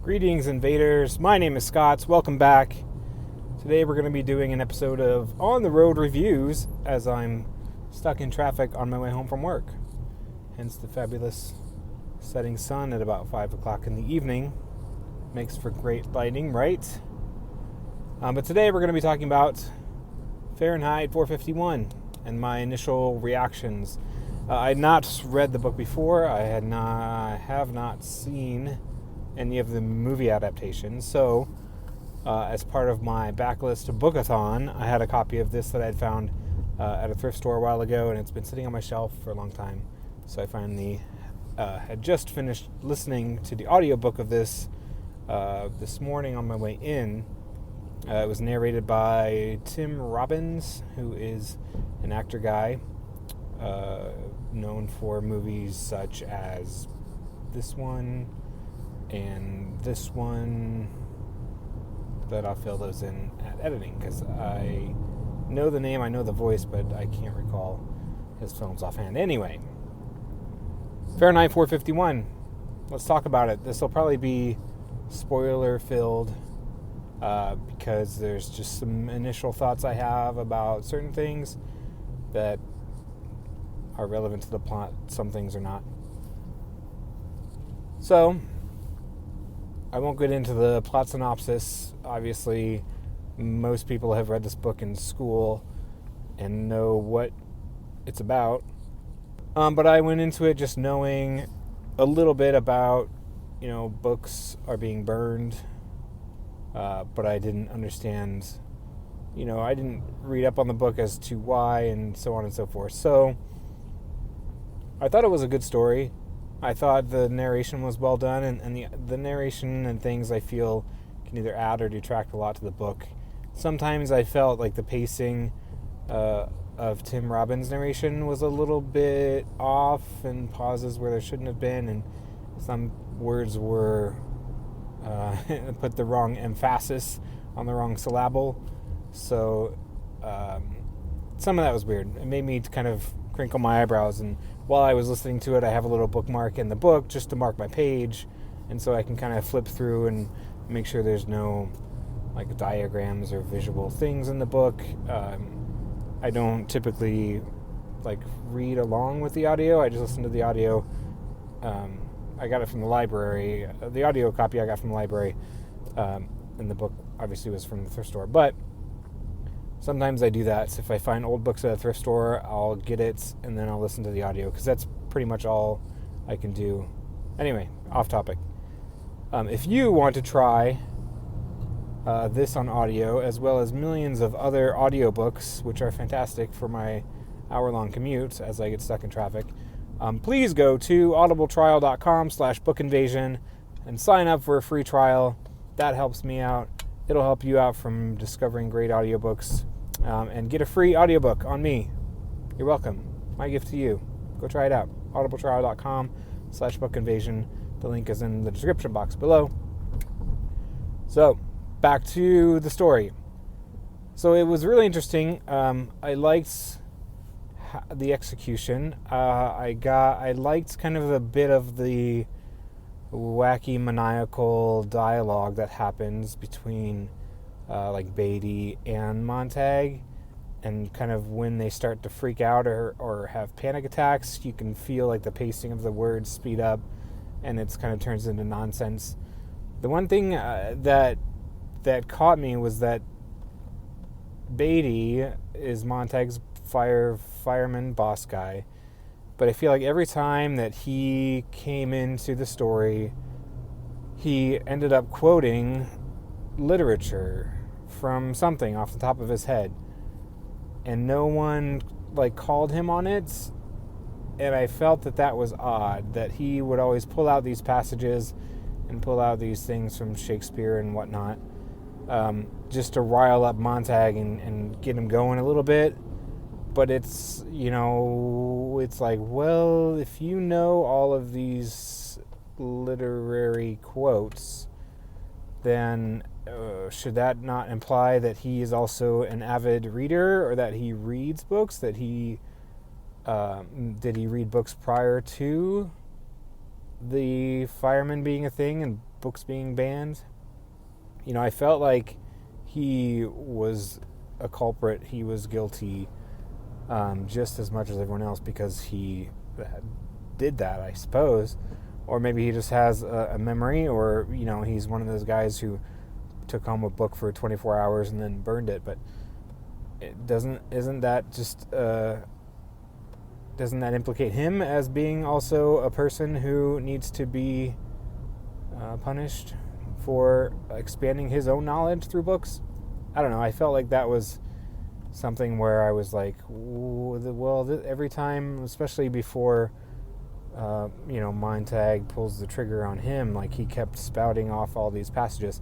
Greetings, invaders. My name is Scott. Welcome back. Today we're going to be doing an episode of On the Road Reviews as I'm stuck in traffic on my way home from work. Hence the fabulous setting sun at about 5 o'clock in the evening. Makes for great lighting, right? But today we're going to be talking about Fahrenheit 451 and my initial reactions. I had not read the book before. I have not seen any of the movie adaptations. So, as part of my backlist bookathon, I had a copy of this that I'd found at a thrift store a while ago, and it's been sitting on my shelf for a long time. So I finally had just finished listening to the audiobook of this this morning on my way in. It was narrated by Tim Robbins, who is an actor guy known for movies such as this one and this one, that I'll fill those in at editing because I know the name, I know the voice, but I can't recall his films offhand. Anyway, Fahrenheit 451. Let's talk about it. This will probably be spoiler filled because there's just some initial thoughts I have about certain things that are relevant to the plot. Some things are not. So, I won't get into the plot synopsis. Obviously, most people have read this book in school and know what it's about. But I went into it just knowing a little bit about, books are being burned. But I didn't understand, I didn't read up on the book as to why and so on and so forth. So, I thought it was a good story. I thought the narration was well done, and the narration and things I feel can either add or detract a lot to the book. Sometimes I felt like the pacing of Tim Robbins' narration was a little bit off, and pauses where there shouldn't have been, and some words were put the wrong emphasis on the wrong syllable. So some of that was weird. It made me kind of crinkle my eyebrows, and while I was listening to it, I have a little bookmark in the book just to mark my page, and so I can kind of flip through and make sure there's no like diagrams or visual things in the book. I don't typically read along with the audio. I just listen to the audio. I got it from the library. The audio copy I got from the library, and the book obviously was from the thrift store. But sometimes I do that. So if I find old books at a thrift store, I'll get it and then I'll listen to the audio because that's pretty much all I can do. Anyway, off topic. If you want to try this on audio, as well as millions of other audiobooks, which are fantastic for my hour-long commute as I get stuck in traffic, please go to audibletrial.com/bookinvasion and sign up for a free trial. That helps me out. It'll help you out from discovering great audiobooks, and get a free audiobook on me. You're welcome. My gift to you. Go try it out. audibletrial.com/bookinvasion. The link is in the description box below. So, back to the story. So it was really interesting. I liked the execution. I liked kind of a bit of the wacky maniacal dialogue that happens between Beatty and Montag, and kind of when they start to freak out or have panic attacks, you can feel like the pacing of the words speed up and it's kind of turns into nonsense. The one thing that caught me was that Beatty is Montag's fireman boss guy, but I feel like every time that he came into the story, he ended up quoting literature from something off the top of his head, and no one called him on it. And I felt that was odd, that he would always pull out these passages and pull out these things from Shakespeare and whatnot, just to rile up Montag and get him going a little bit. But it's, it's like, well, if you know all of these literary quotes, then should that not imply that he is also an avid reader, or that he reads books, that he did he read books prior to the fireman being a thing and books being banned. I felt like he was a culprit. He was guilty just as much as everyone else because he did that, I suppose. Or maybe he just has a memory, or, he's one of those guys who took home a book for 24 hours and then burned it. But isn't that just, doesn't that implicate him as being also a person who needs to be punished for expanding his own knowledge through books? I don't know. I felt like that was something where I was like, well, every time, especially before, Montag pulls the trigger on him, like he kept spouting off all these passages.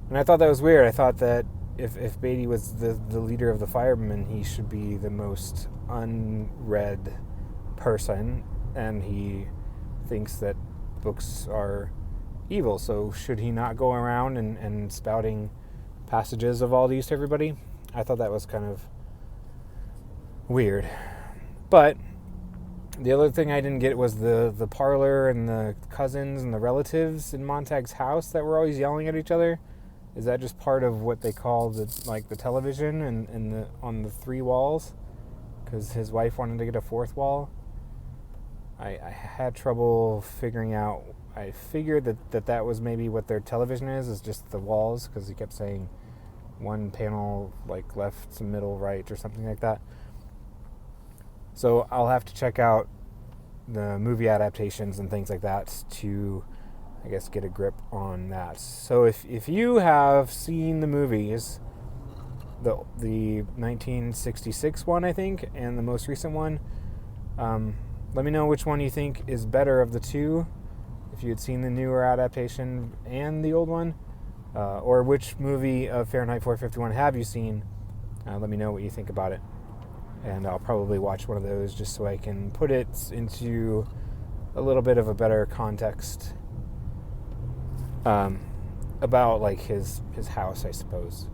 And I thought that was weird. I thought that if Beatty was the leader of the firemen, he should be the most unread person, and he thinks that books are evil, so should he not go around and spouting passages of all these to everybody? I thought that was kind of weird. But the other thing I didn't get was the parlor and the cousins and the relatives in Montag's house that were always yelling at each other. Is that just part of what they call the television and on the 3 walls? Because his wife wanted to get a 4th wall. I had trouble figuring out. I figured that was maybe what their television is just the walls, because he kept saying one panel like left, middle, right, or something like that. So I'll have to check out the movie adaptations and things like that to, I guess, get a grip on that. So if you have seen the movies, the 1966 one, I think, and the most recent one, let me know which one you think is better of the two. If you had seen the newer adaptation and the old one, or which movie of Fahrenheit 451 have you seen, let me know what you think about it. And I'll probably watch one of those just so I can put it into a little bit of a better context about like his house, I suppose.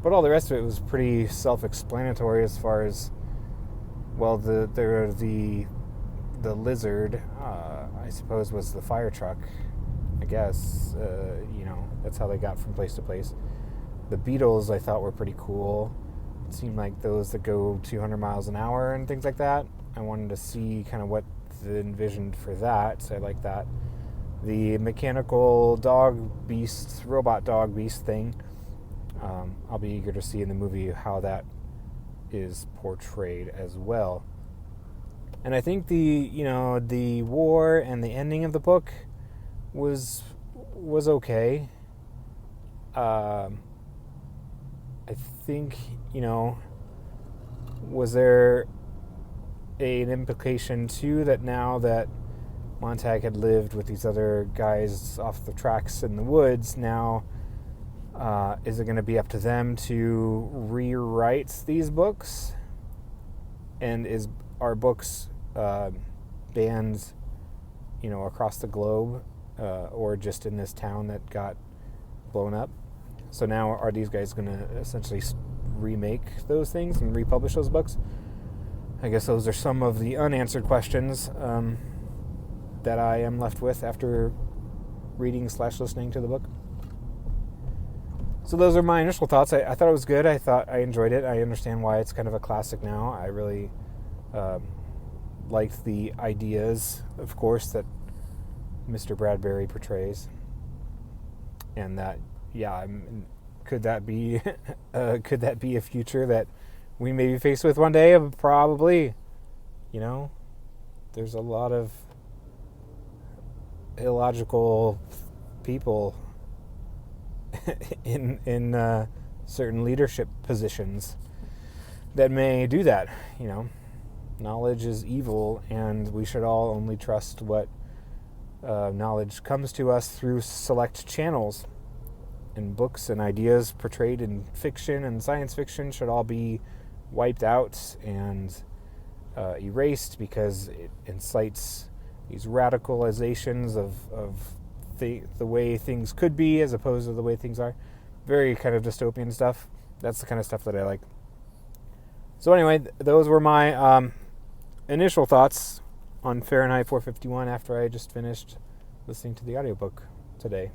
But all the rest of it was pretty self-explanatory as far as, well, the lizard, I suppose, was the fire truck. I guess, that's how they got from place to place. The beetles I thought were pretty cool. It seemed like those that go 200 miles an hour and things like that. I wanted to see kind of what they envisioned for that, so I like that. The mechanical robot dog beast thing, I'll be eager to see in the movie how that is portrayed as well. And I think the war and the ending of the book was okay. I think, was there an implication too that now that Montag had lived with these other guys off the tracks in the woods, now is it going to be up to them to rewrite these books? And are books banned, across the globe, or just in this town that got blown up? So now are these guys going to essentially remake those things and republish those books? I guess those are some of the unanswered questions that I am left with after reading/listening to the book. So those are my initial thoughts. I thought it was good. I thought I enjoyed it. I understand why it's kind of a classic now. I really liked the ideas, of course, that Mr. Bradbury portrays. And that, could that be a future that we may be faced with one day? Probably. There's a lot of illogical people in certain leadership positions that may do that. Knowledge is evil, and we should all only trust what knowledge comes to us through select channels. And books and ideas portrayed in fiction and science fiction should all be wiped out and erased, because it incites these radicalizations of the way things could be as opposed to the way things are. Very kind of dystopian stuff. That's the kind of stuff that I like. So anyway, those were my initial thoughts on Fahrenheit 451 after I just finished listening to the audiobook. today.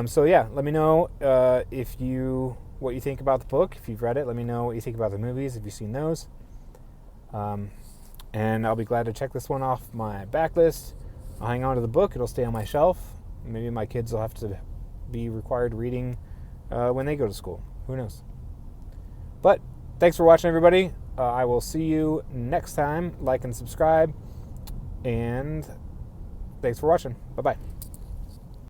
So yeah, let me know what you think about the book. If you've read it, let me know what you think about the movies, if you've seen those. And I'll be glad to check this one off my backlist. I'll hang on to the book. It'll stay on my shelf. Maybe my kids will have to be required reading when they go to school. Who knows? But thanks for watching, everybody. I will see you next time. Like and subscribe. And thanks for watching. Bye-bye.